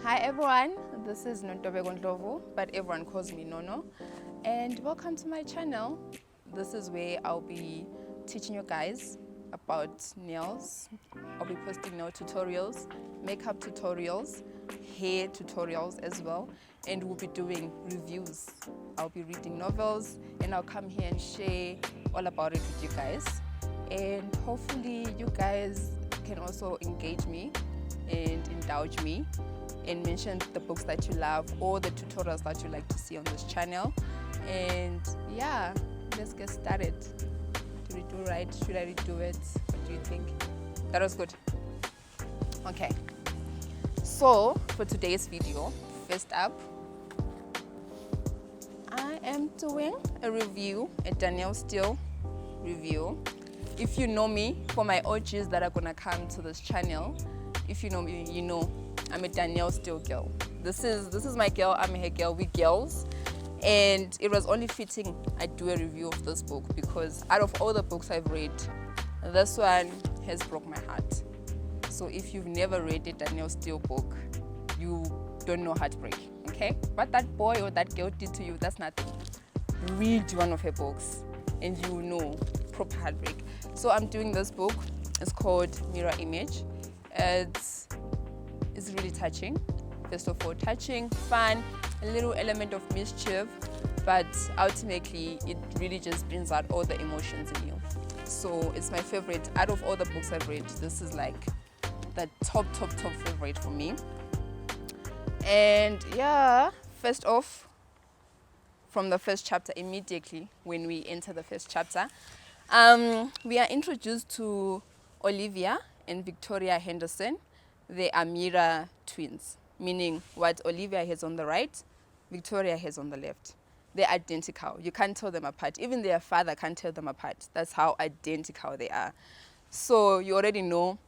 Hi everyone, this is Nontobe Gondlovu, but everyone calls me Nono. And welcome to my channel. This is where I'll be teaching you guys about nails. I'll be posting nail tutorials, makeup tutorials, hair tutorials as well. And we'll be doing reviews. I'll be reading novels and I'll come here and share all about it with you guys. And hopefully you guys can also engage me and indulge me and mention the books that you love or the tutorials that you like to see on this channel. And yeah, let's get started. Did we do right? Should I redo it? What do you think? That was good. Okay, so for today's video, first up, I am doing a review, a Danielle Steele review. If you know me, for my OGs that are gonna come to this channel, if you know me, you know I'm a Danielle Steele girl. This is my girl, I'm her girl, we girls. And it was only fitting I do a review of this book because out of all the books I've read, this one has broke my heart. So if you've never read a Danielle Steele book, you don't know heartbreak, okay? What that boy or that girl did to you, that's nothing. Read one of her books and you will know proper heartbreak. So I'm doing this book, it's called Mirror Image. It's really touching. First of all, touching, fun, a little element of mischief, but ultimately it really just brings out all the emotions in you. So it's my favorite. Out of all the books I've read, this is like the top favorite for me. And yeah, first off, from the first chapter, immediately when we enter the first chapter, we are introduced to Olivia and Victoria Henderson. They are mirror twins, meaning what Olivia has on the right, Victoria has on the left. They're identical. You can't tell them apart. Even their father can't tell them apart. That's how identical they are. So you already know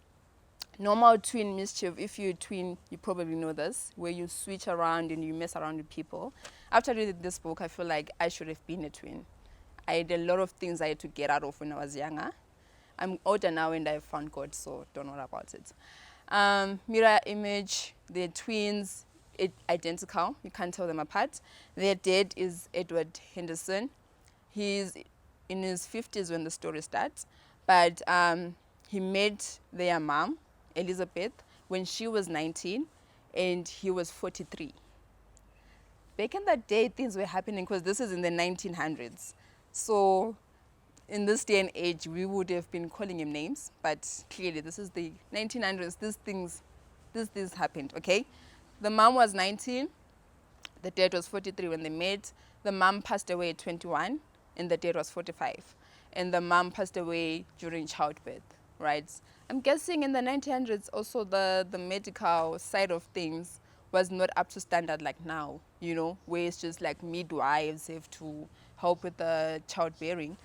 normal twin mischief. If you're a twin, you probably know this, where you switch around and you mess around with people. After reading this book, I feel like I should have been a twin. I had a lot of things I had to get out of when I was younger. I'm older now and I've found God, so don't worry about it. Mirror Image, they're twins, identical. You can't tell them apart. Their dad is Edward Henderson. He's in his 50s when the story starts, but he met their mom, Elizabeth, when she was 19 and he was 43. Back in that day, things were happening because this is in the 1900s. So in this day and age, we would have been calling him names, but clearly this is the 1900s. These things happened, okay? The mom was 19, the dad was 43 when they met. The mom passed away at 21, and the dad was 45. And the mom passed away during childbirth, right? I'm guessing in the 1900s also the medical side of things was not up to standard like now, you know, where it's just like midwives have to help with the childbearing.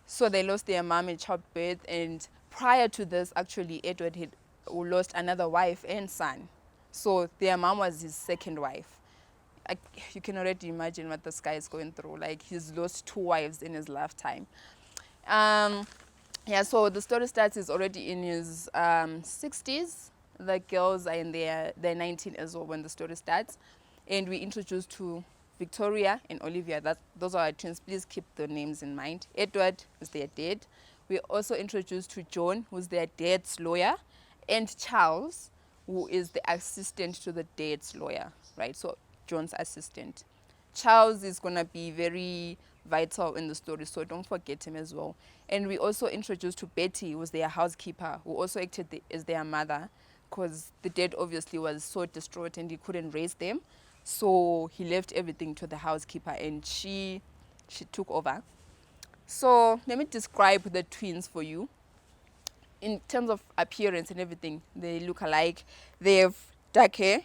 So they lost their mom in childbirth, and prior to this, actually, Edward had lost another wife and son. So their mom was his second wife. You can already imagine what this guy is going through. Like, he's lost 2 wives in his lifetime. Yeah, so the story starts, is already in his 60s. The girls are in they're 19 as well when the story starts. And we introduced to Victoria and Olivia. Those are our twins. Please keep the names in mind. Edward is their dad. We also introduced to John, who's their dad's lawyer, and Charles, who is the assistant to the dad's lawyer, right? So John's assistant. Charles is going to be very vital in the story, so don't forget him as well. And we also introduced to Betty, who was their housekeeper, who also acted as their mother, because the dad obviously was so distraught and he couldn't raise them. So he left everything to the housekeeper and she took over. So let me describe the twins for you. In terms of appearance and everything, they look alike. They have dark hair,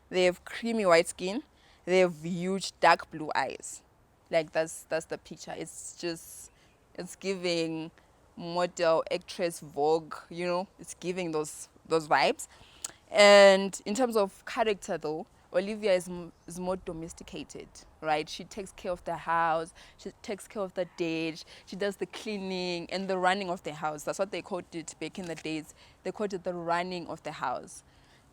they have creamy white skin, they have huge dark blue eyes. Like that's the picture. It's giving model, actress, Vogue, you know, it's giving those vibes. And in terms of character though, Olivia is more domesticated, right? She takes care of the house, she takes care of the dad, she does the cleaning and the running of the house. That's what they called it back in the days. They called it the running of the house.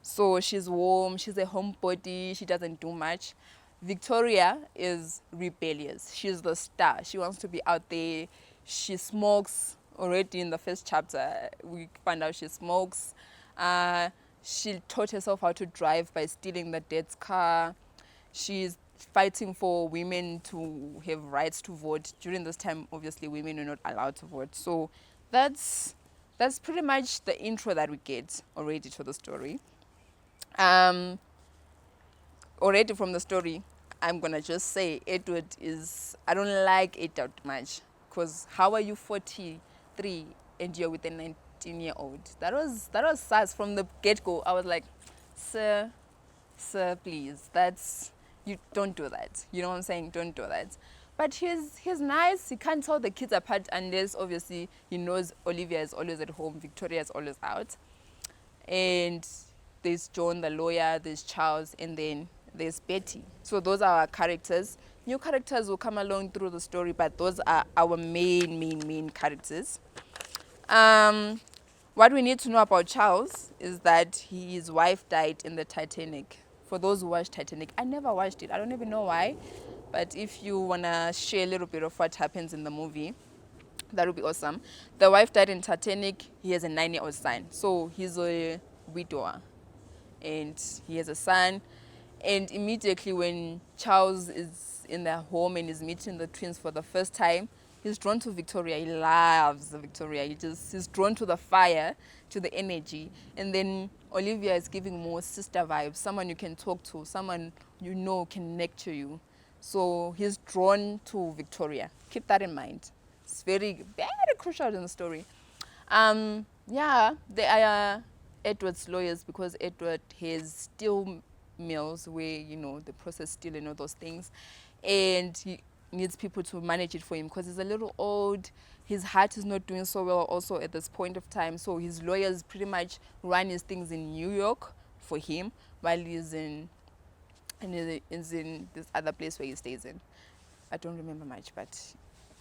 So she's warm, she's a homebody, she doesn't do much. Victoria is rebellious. She's the star. She wants to be out there. She smokes already in the first chapter. We find out she smokes. Uh, she taught herself how to drive by stealing the dad's car. She's fighting for women to have rights to vote. During this time, obviously, women were not allowed to vote. So that's pretty much the intro that we get already to the story. Um, Already from the story, I'm gonna just say Edward is. I don't like Edward much, because how are you 43 and you're with a 19-year-old? That was sus from the get go. I was like, sir, please, that's you don't do that. You know what I'm saying? Don't do that. But he's nice. He can't tell the kids apart unless obviously he knows Olivia is always at home, Victoria is always out, and there's John the lawyer, there's Charles, and then there's Betty. So those are our characters. New characters will come along through the story, but those are our main characters. What we need to know about Charles is that his wife died in the Titanic. For those who watched Titanic, I never watched it. I don't even know why. But if you want to share a little bit of what happens in the movie, that would be awesome. The wife died in Titanic. He has a 9-year-old son. So he's a widower. And he has a son. And immediately when Charles is in their home and is meeting the twins for the first time, he's drawn to Victoria. He loves Victoria. He's drawn to the fire, to the energy. And then Olivia is giving more sister vibes, someone you can talk to, someone you know can nurture you. So he's drawn to Victoria. Keep that in mind. It's very, very crucial in the story. Yeah, they are Edward's lawyers because Edward has steel mills where, they process steel and all those things. And he needs people to manage it for him because he's a little old. His heart is not doing so well also at this point of time. So his lawyers pretty much run his things in New York for him while he's in this other place where he stays in. I don't remember much, but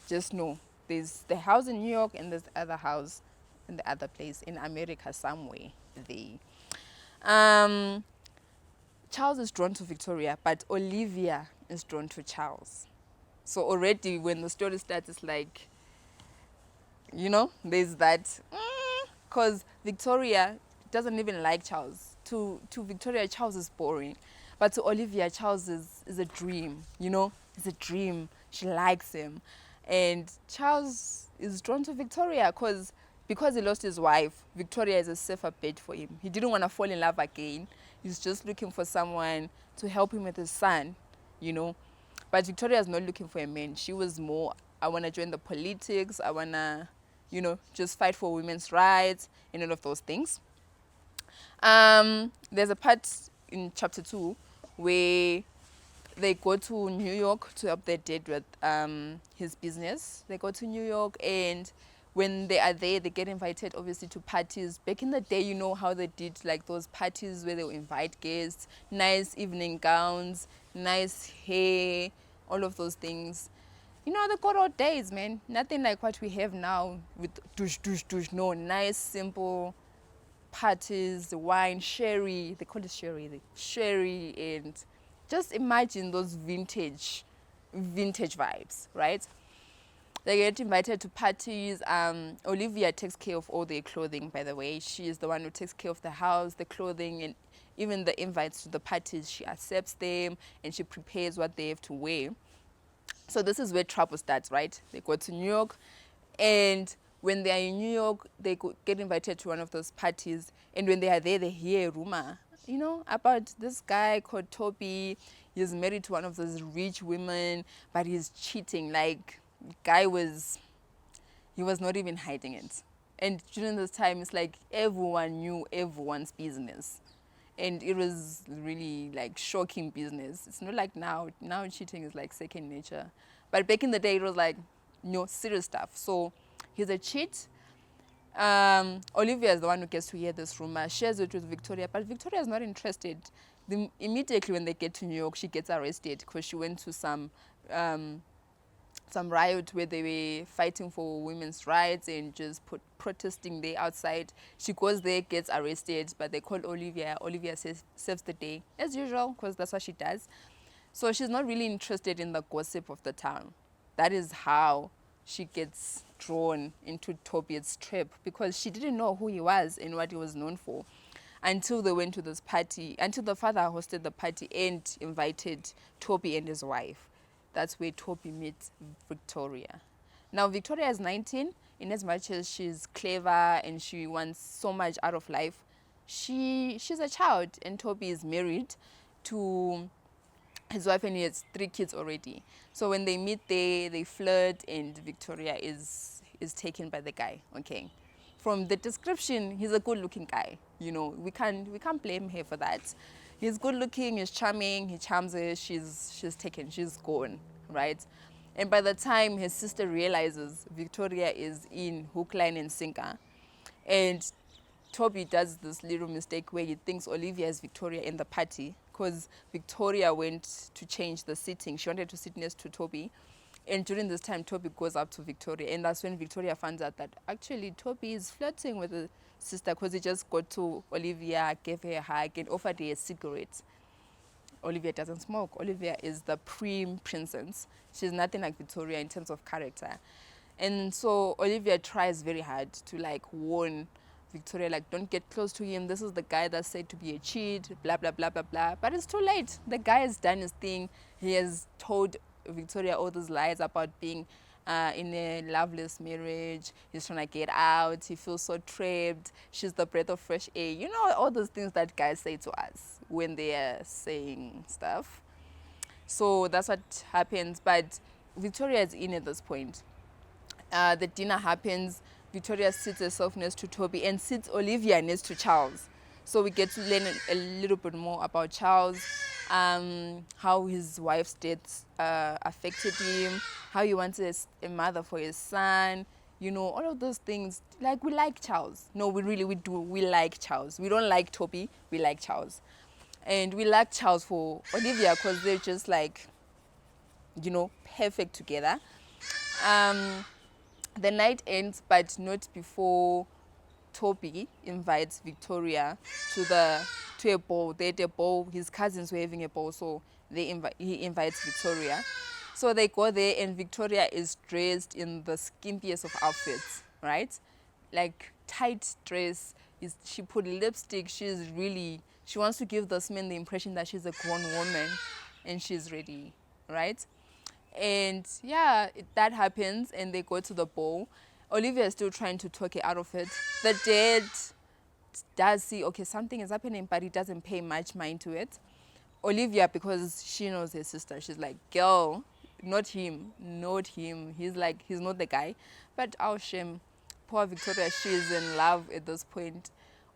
just know there's the house in New York and there's the other house in the other place in America somewhere there. Charles is drawn to Victoria, but Olivia is drawn to Charles. So already when the story starts, it's like, there's that. Because Victoria doesn't even like Charles. To Victoria, Charles is boring. But to Olivia, Charles is a dream, It's a dream. She likes him. And Charles is drawn to Victoria because he lost his wife, Victoria is a safer bet for him. He didn't want to fall in love again. He's just looking for someone to help him with his son, But Victoria is not looking for a man. She was more, I want to join the politics. I want to, just fight for women's rights and all of those things. There's a part in chapter 2 where they go to New York to help their dad with his business. They go to New York, and when they are there, they get invited obviously to parties. Back in the day, you know how they did like those parties where they would invite guests, nice evening gowns, nice hair, all of those things. The good old days, man. Nothing like what we have now with douche. No, nice, simple parties, wine, sherry. They call it sherry, and just imagine those vintage vibes, right? They get invited to parties. Olivia takes care of all their clothing, by the way. She is the one who takes care of the house, the clothing, and even the invites to the parties. She accepts them and she prepares what they have to wear. So this is where trouble starts, right? They go to New York, and when they are in New York, they get invited to one of those parties. And when they are there, they hear a rumor, about this guy called Toby. He's married to one of those rich women, but he's cheating. Like, guy was not even hiding it. And during this time, it's like everyone knew everyone's business. And it was really like shocking business. It's not like now. Now cheating is like second nature. But back in the day, it was like, serious stuff. So he's a cheat. Olivia is the one who gets to hear this rumor, shares it with Victoria, but Victoria is not interested. Immediately when they get to New York, she gets arrested because she went to some some riot where they were fighting for women's rights and just protesting there outside. She goes there, gets arrested, but they call Olivia. Olivia saves the day, as usual, because that's what she does. So she's not really interested in the gossip of the town. That is how she gets drawn into Toby's trap, because she didn't know who he was and what he was known for until they went to this party, until the father hosted the party and invited Toby and his wife. That's where Toby meets Victoria. Now, Victoria is 19. In as much as she's clever and she wants so much out of life, she's a child, and Toby is married to his wife and he has 3 kids already. So when they meet there, they flirt, and Victoria is taken by the guy. Okay, from the description, he's a good-looking guy. You know, we can't blame her for that. He's good-looking, he's charming, he charms her. She's taken, she's gone, right? And by the time his sister realizes Victoria is in hook, line, and sinker, and Toby does this little mistake where he thinks Olivia is Victoria in the party, because Victoria went to change the seating. She wanted to sit next to Toby. And during this time, Toby goes up to Victoria. And that's when Victoria finds out that actually Toby is flirting with the sister, because he just got to Olivia, gave her a hug, and offered her a cigarette. Olivia doesn't smoke. Olivia is the prim princess. She's nothing like Victoria in terms of character. And so Olivia tries very hard to like warn Victoria, like, don't get close to him. This is the guy that's said to be a cheat, blah, blah, blah, blah, blah. But it's too late. The guy has done his thing. He has told Victoria all those lies about being in a loveless marriage. He's trying to get out. He feels so trapped. She's the breath of fresh air. You know, all those things that guys say to us when they are saying stuff. So that's what happens. But Victoria is in at this point. The dinner happens. Victoria sits herself next to Toby and sits Olivia next to Charles. So we get to learn a little bit more about Charles, how his wife's death affected him, how he wanted a mother for his son, you know, all of those things. Like, we like Charles. No, we do. We like Charles. We don't like Toby. We like Charles. And we like Charles for Olivia because they're just like, you know, perfect together. The night ends, but not before Toby invites Victoria to a ball. They had a ball. His cousins were having a ball, so he invites Victoria. So they go there, and Victoria is dressed in the skimpiest of outfits, right? Like tight dress. She put lipstick. She wants to give this man the impression that she's a grown woman, and she's ready, right? And yeah, that happens, and they go to the ball. Olivia is still trying to talk her out of it. The dad does see, okay, something is happening, but he doesn't pay much mind to it. Olivia, because she knows her sister, she's like, girl, not him. He's not the guy. But oh, shame. Poor Victoria, she is in love at this point.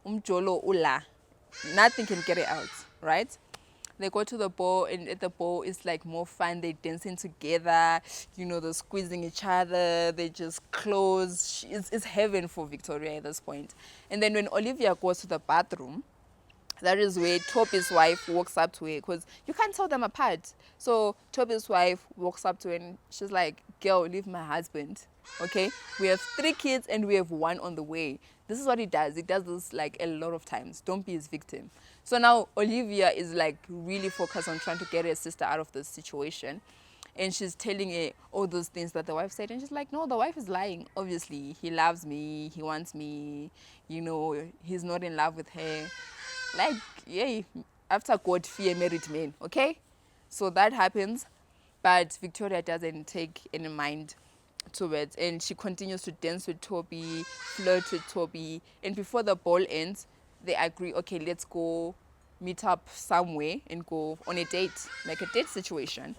Umjolo ula. Nothing can get it out, right? They go to the ball, and at the ball it's like more fun. They're dancing together, you know, they're squeezing each other, they just close. It's heaven for Victoria at this point. And then when Olivia goes to the bathroom, that is where Toby's wife walks up to her, because you can't tell them apart. So Toby's wife walks up to her and she's like, girl, leave my husband, okay? We have 3 kids and we have 1 on the way. This is what he does. He does this like a lot of times. Don't be his victim. So now Olivia is like really focused on trying to get her sister out of this situation. And she's telling her all those things that the wife said. And she's like, no, the wife is lying. Obviously, he loves me. He wants me. You know, he's not in love with her. Like, yay, after God, fear married men, okay? So that happens. But Victoria doesn't take any mind to it. And she continues to dance with Toby, flirt with Toby. And before the ball ends, they agree, okay, let's go meet up somewhere and go on a date, like a date situation.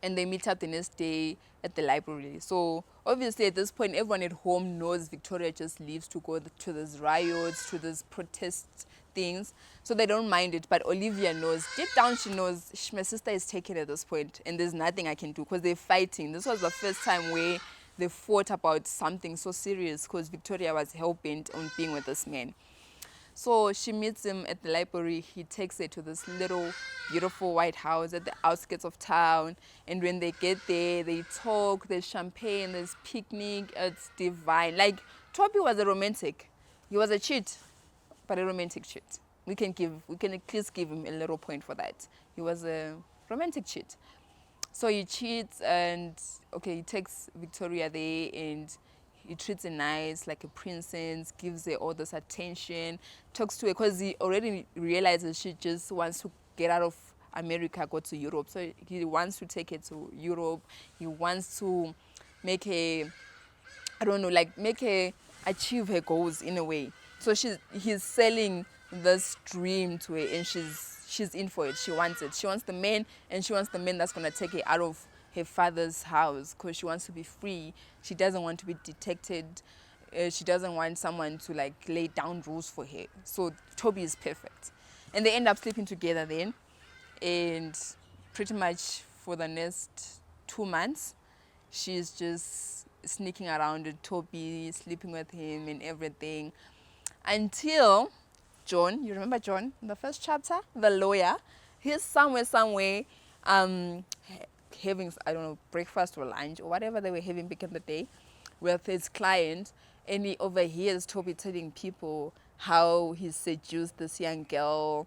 And they meet up the next day at the library. So obviously at this point, everyone at home knows Victoria just leaves to go to these riots, to these protest things. So they don't mind it. But Olivia knows, deep down she knows, my sister is taken at this point and there's nothing I can do because they're fighting. This was the first time where they fought about something so serious because Victoria was hell-bent on being with this man. So she meets him at the library. He takes her to this little beautiful white house at the outskirts of town. And when they get there, they talk, there's champagne, there's picnic, it's divine. Like, Toby was a romantic. He was a cheat, but a romantic cheat. We can at least give him a little point for that. He was a romantic cheat. So he cheats and, okay, he takes Victoria there and he treats her nice, like a princess, gives her all this attention, talks to her because he already realizes she just wants to get out of America, go to Europe. So he wants to take her to Europe. He wants to make her, I don't know, like make her achieve her goals in a way. So he's selling this dream to her and she's in for it. She wants it. She wants the man, and she wants the man that's going to take her out of her father's house because she wants to be free. She doesn't want to be detected. She doesn't want someone to like lay down rules for her. So Toby is perfect. And they end up sleeping together then. And pretty much for the next 2 months, she's just sneaking around with Toby, sleeping with him and everything. Until John, you remember John in the first chapter, the lawyer, he's somewhere, having, I don't know, breakfast or lunch or whatever they were having back in the day with his client, and he overhears Toby telling people how he seduced this young girl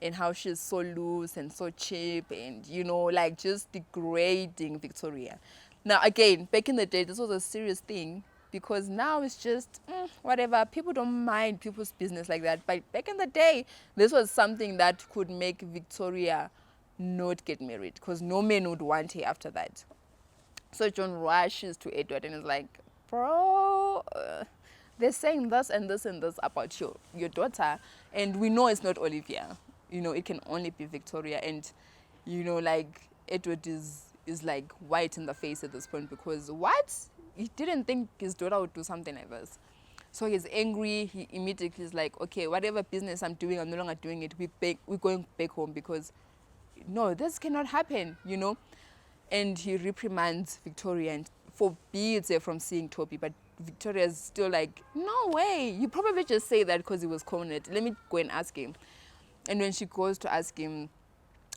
and how she's so loose and so cheap and, you know, like just degrading Victoria. Now, again, back in the day, this was a serious thing because now it's just whatever. People don't mind people's business like that. But back in the day, this was something that could make Victoria not get married because no man would want her after that. So John rushes to Edward and is like, bro, they're saying this and this and this about your daughter, and we know it's not Olivia. You know, it can only be Victoria. And, you know, like, Edward is like white in the face at this point because what? He didn't think his daughter would do something like this. So he's angry. He immediately is like, okay, whatever business I'm doing, I'm no longer doing it. We're going back home because, no, this cannot happen, you know. And he reprimands Victoria and forbids her from seeing Toby. But Victoria's still like, no way. You probably just say that because he was cornered. Let me go and ask him. And when she goes to ask him,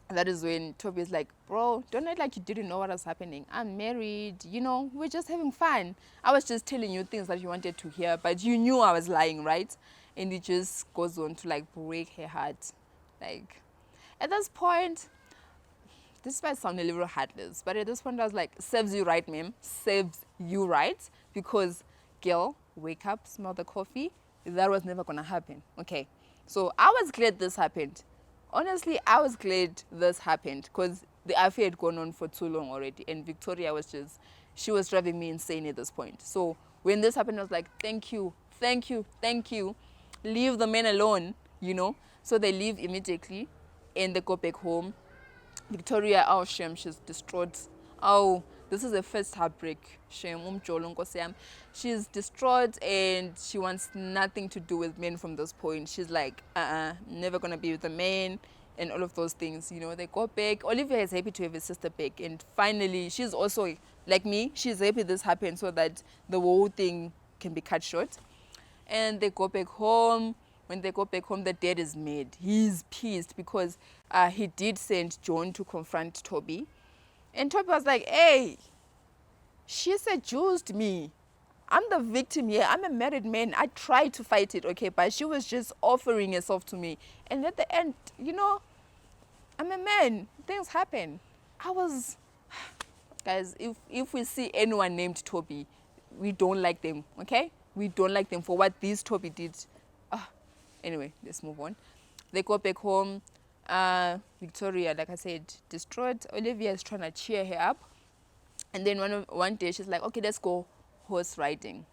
that is when Toby is like, bro, don't act like you didn't know what was happening. I'm married, you know, we're just having fun. I was just telling you things that you wanted to hear, but you knew I was lying, right? And he just goes on to like break her heart. Like, at this point, this might sound a little heartless, but at this point I was like, serves you right, ma'am. Serves you right. Because, girl, wake up, smell the coffee. That was never going to happen. Okay. So I was glad this happened. Honestly, I was glad this happened because the affair had gone on for too long already. And Victoria she was driving me insane at this point. So when this happened, I was like, thank you, thank you, thank you. Leave the men alone, you know. So they leave immediately and they go back home. Victoria, oh, shame, she's distraught. Oh, this is the first heartbreak. Shame, she's distraught and she wants nothing to do with men from this point. She's like, never gonna be with a man and all of those things. You know, they go back. Olivia is happy to have his sister back. And finally, she's also, like me, she's happy this happened so that the whole thing can be cut short. And they go back home. When they go back home, the dad is mad. He's pissed because he did send John to confront Toby. And Toby was like, hey, she seduced me. I'm the victim here. I'm a married man. I tried to fight it, okay, but she was just offering herself to me. And at the end, you know, I'm a man. Things happen. Guys, if we see anyone named Toby, we don't like them, okay? We don't like them for what this Toby did. Anyway, let's move on. They go back home. Victoria, like I said, distraught. Olivia is trying to cheer her up. And then one day she's like, okay, let's go horse riding.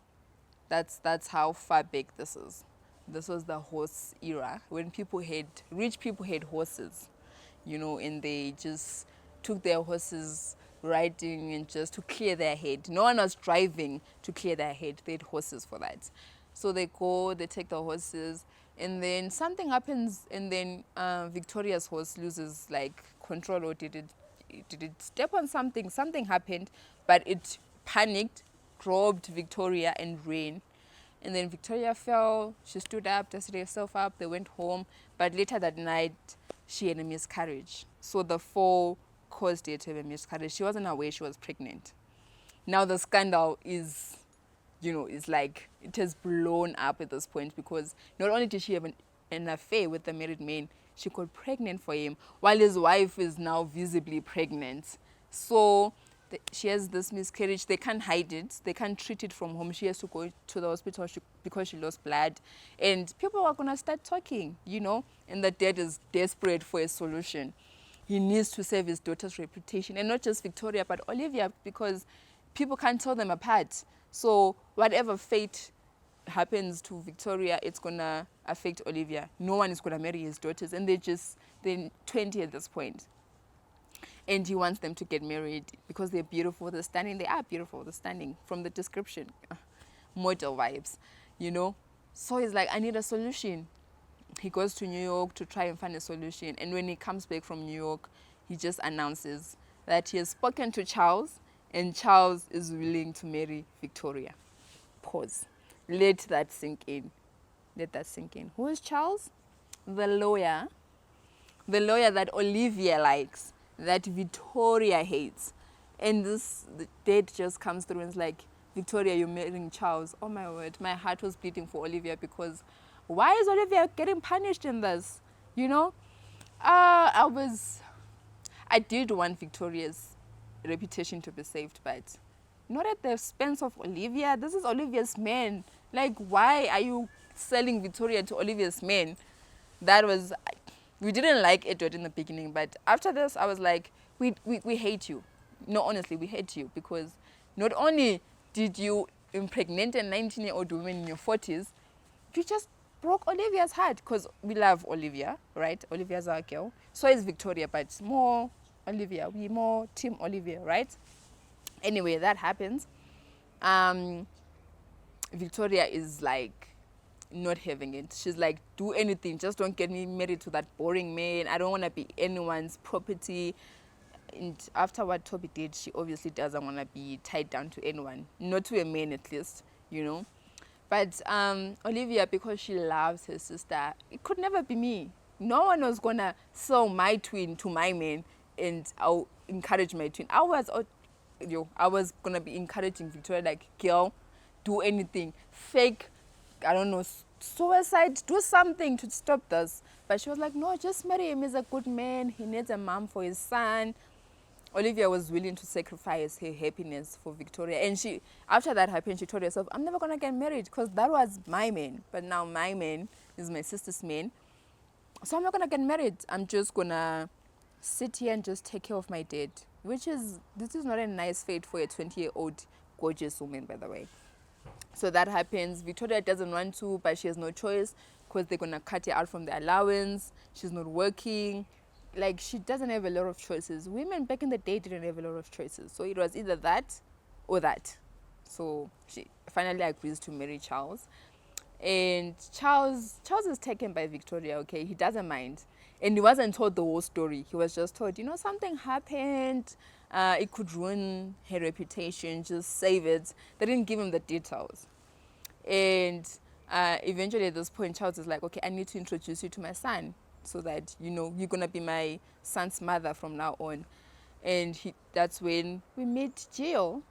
That's how far back this is. This was the horse era when rich people had horses, you know, and they just took their horses riding and just to clear their head. No one was driving to clear their head. They had horses for that. So they take the horses, and then something happens, and then Victoria's horse loses like control, or did it step on something? Something happened, but it panicked, dropped Victoria and ran. And then Victoria fell. She stood up, dusted herself up. They went home. But later that night, she had a miscarriage. So the fall caused her to have a miscarriage. She wasn't aware she was pregnant. Now the scandal is, is like it has blown up at this point, because not only did she have an affair with the married man, she got pregnant for him while his wife is now visibly pregnant. So she has this miscarriage. They can't hide it. They can't treat it from home. She has to go to the hospital because she lost blood. And people are going to start talking, and the dad is desperate for a solution. He needs to save his daughter's reputation, and not just Victoria, but Olivia, because people can't tell them apart. So whatever fate happens to Victoria, it's going to affect Olivia. No one is going to marry his daughters, and they're 20 at this point. And he wants them to get married because they're beautiful, they're stunning. They are beautiful, they're stunning from the description. Model vibes, So he's like, I need a solution. He goes to New York to try and find a solution. And when he comes back from New York, he just announces that he has spoken to Charles, and Charles is willing to marry Victoria. Pause. Let that sink in. Who is Charles? The lawyer that Olivia likes, that Victoria hates. And the dad just comes through and is like, Victoria, you're marrying Charles. Oh my word, my heart was bleeding for Olivia, because why is Olivia getting punished in this? I did want Victoria's reputation to be saved, but not at the expense of Olivia. This is Olivia's man. Like, why are you selling Victoria to Olivia's man? We didn't like Edward in the beginning, but after this, I was like, we hate you. No, honestly, we hate you, because not only did you impregnate a 19-year-old woman in your 40s, you just broke Olivia's heart, because we love Olivia, right? Olivia's our girl. So is Victoria, but more Olivia. We more team Olivia, right? Anyway, that happens. Victoria is like not having it. She's like, do anything, just don't get me married to that boring man. I don't want to be anyone's property. And after what Toby did, she obviously doesn't want to be tied down to anyone, not to a man at least, But Olivia, because she loves her sister, it could never be me. No one was gonna sell my twin to my man, and I'll encourage my twin. I was gonna be encouraging Victoria, like, girl, do anything, fake, I don't know, suicide, do something to stop this. But she was like, no, just marry him. He's a good man. He needs a mom for his son. Olivia was willing to sacrifice her happiness for Victoria. And after that happened, she told herself, I'm never going to get married, because that was my man. But now my man is my sister's man. So I'm not going to get married. I'm just going to sit here and just take care of my dad. This is not a nice fate for a 20-year-old gorgeous woman, by the way. So that happens. Victoria doesn't want to, but she has no choice, because they're going to cut her out from the allowance. She's not working. Like, she doesn't have a lot of choices. Women back in the day didn't have a lot of choices. So it was either that or that. So she finally agrees to marry Charles. And Charles is taken by Victoria, okay? He doesn't mind. And he wasn't told the whole story. He was just told, something happened. It could ruin her reputation. Just save it. They didn't give him the details. And eventually at this point, Charles is like, okay, I need to introduce you to my son, so that, you're going to be my son's mother from now on. And that's when we meet Gio,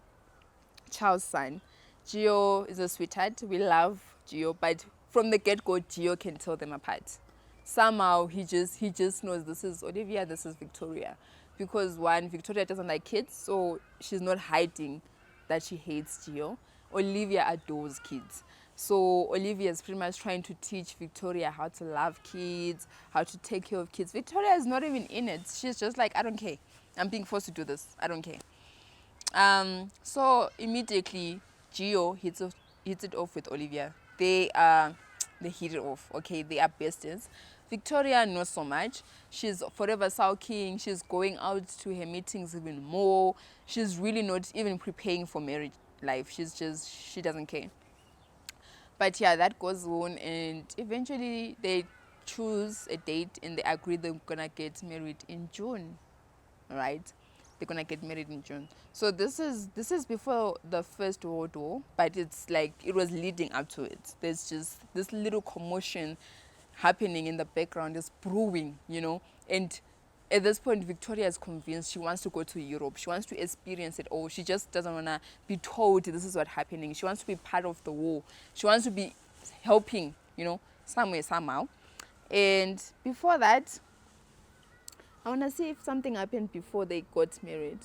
Charles' son. Gio is a sweetheart. We love Gio, but from the get-go, Gio can tell them apart. Somehow, he just knows this is Olivia, this is Victoria. Because one, Victoria doesn't like kids, so she's not hiding that she hates Gio. Olivia adores kids. So Olivia is pretty much trying to teach Victoria how to love kids, how to take care of kids. Victoria is not even in it. She's just like, I don't care. I'm being forced to do this. I don't care. So immediately, Gio hits it off with Olivia. They hit it off. Okay, they are besties. Victoria, not so much. She's forever sulking. She's going out to her meetings even more. She's really not even preparing for marriage life. She doesn't care. But yeah, that goes on, and eventually they choose a date and they agree they're gonna get married in June, right? they're gonna get married in June. So this is before the First World War, but it's like it was leading up to it. There's just this little commotion happening in the background, is brewing, and at this point Victoria is convinced she wants to go to Europe. She wants to experience it all. She just doesn't want to be told this is what's happening. She wants to be part of the war. She wants to be helping, somewhere, somehow. And before that, I want to see if something happened before they got married.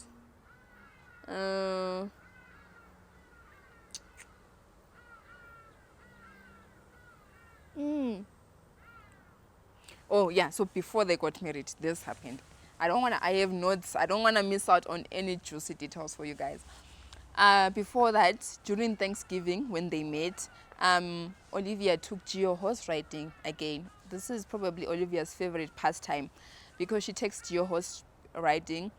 Oh yeah, so before they got married, this happened. I have notes. I don't want to miss out on any juicy details for you guys. Before that, during Thanksgiving, when they met, Olivia took Gio horse riding again. This is probably Olivia's favorite pastime, because she takes Gio horse riding,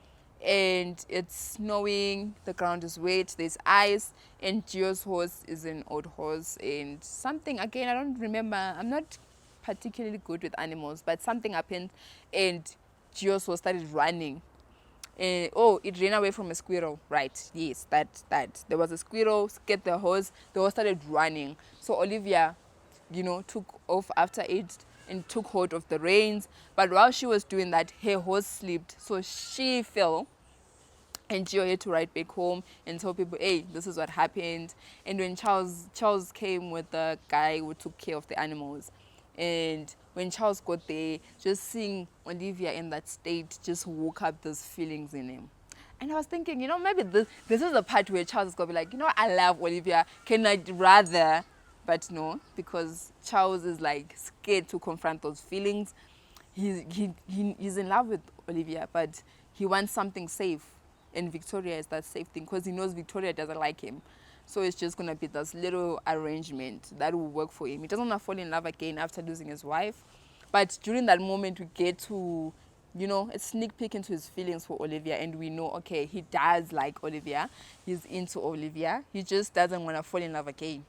and it's snowing, the ground is wet, there's ice, and Gio's horse is an old horse, and something, again, I don't remember, I'm not particularly good with animals, but something happened, and Gio's horse started running. It ran away from a squirrel, right? Yes, that there was a squirrel, scared the horse started running. So Olivia, took off after it and took hold of the reins, but while she was doing that, her horse slipped, so she fell, and Gio had to ride back home and tell people, hey, this is what happened. And when Charles came with the guy who took care of the animals, and when Charles got there, just seeing Olivia in that state just woke up those feelings in him. And I was thinking, maybe this is the part where Charles is going to be like, I love Olivia. Can I rather? But no, because Charles is like scared to confront those feelings. He's in love with Olivia, but he wants something safe. And Victoria is that safe thing, because he knows Victoria doesn't like him. So it's just going to be this little arrangement that will work for him. He doesn't want to fall in love again after losing his wife. But during that moment, we get to, a sneak peek into his feelings for Olivia. And we know, okay, he does like Olivia. He's into Olivia. He just doesn't want to fall in love again.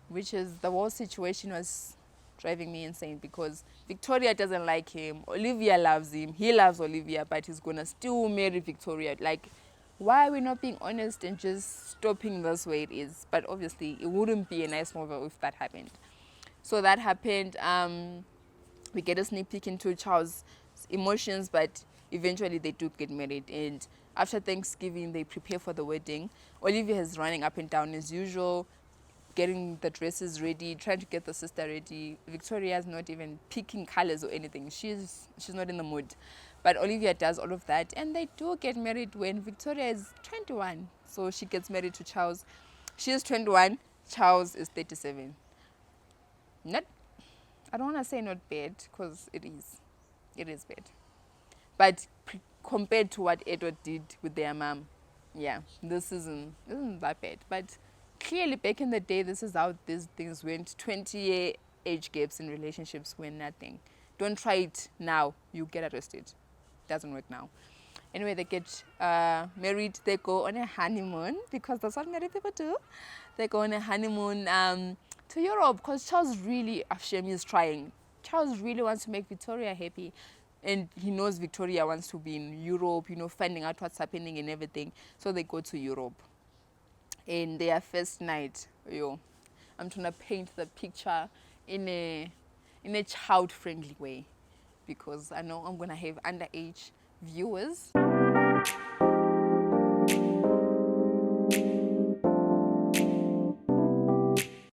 Which is, the whole situation was driving me insane, because Victoria doesn't like him. Olivia loves him. He loves Olivia, but he's going to still marry Victoria. Like, why are we not being honest and just stopping this way it is? But obviously, it wouldn't be a nice movie if that happened. So that happened. We get a sneak peek into Charles' emotions, but eventually they do get married. And after Thanksgiving, they prepare for the wedding. Olivia is running up and down as usual, getting the dresses ready, trying to get the sister ready. Victoria's not even picking colors or anything. She's not in the mood. But Olivia does all of that, and they do get married when Victoria is 21. So she gets married to Charles. She is 21. Charles is 37. I don't want to say not bad, because it is. It is bad. But compared to what Edward did with their mom, yeah, this isn't that bad. But clearly back in the day, this is how these things went. 20-year age gaps in relationships were nothing. Don't try it now. You get arrested. Doesn't work now. Anyway, they get married. They go on a honeymoon, because that's what married people do. They go on a honeymoon to Europe, because Charles really, Hashem is trying. Charles really wants to make Victoria happy. And he knows Victoria wants to be in Europe, finding out what's happening and everything. So they go to Europe. In their first night, I'm trying to paint the picture in a child-friendly way, because I know I'm going to have underage viewers.